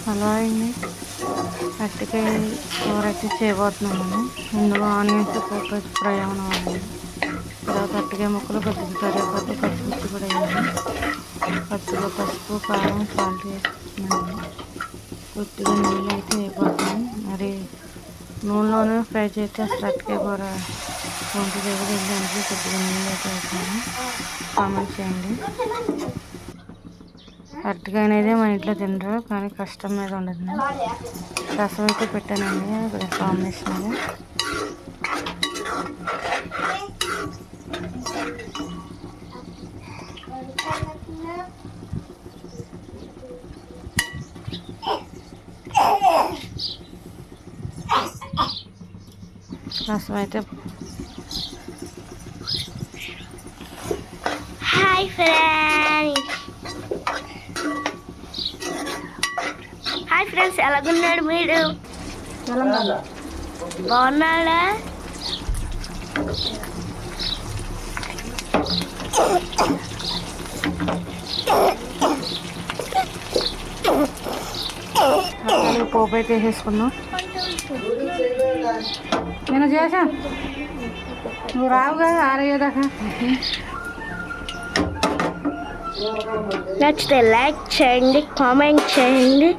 Hello అండి, అరటికాయ కూర అయితే చేయబోతున్నాను. ఇందులో ఆనియన్స్ పోపు ఫ్రై అవ్వాలి. తర్వాత అరటికాయ ముక్కలు కొద్దిగా కరివేపాకు పచ్చిమిర్చి కూడా వేయాలి. కొద్దిగా పసుపు కారం సాల్ట్ వేసుకుంటున్నాను. కొద్దిగా నీళ్ళు అయితే అయిపోతుంది. మరి నూనెలోనే ఫ్రై చేస్తే అసలు అరటికాయ కూర వంట దగ్గర దాంట్లో కొద్దిగా నీళ్ళు అయితే వేస్తాను. కామెంట్ చేయండి. అరటికాయ అనేది మా ఇంట్లో తినరు, కానీ కష్టం మీద ఉండదు. రసం అయితే పెట్టానండి ఇక్కడ కాంబినేషన్. రసం అయితే హాయ్ ఫ్రెండ్స్, ఎలాగున్నాడు మీరు? బాగున్నాడా? పోపు అయితే వేసేసుకున్నాం. నేను చేసా, నువ్వు రావు కదా ఆరయ్యేదాకా. నచ్చితే లైక్ చేయండి, కామెంట్ చేయండి,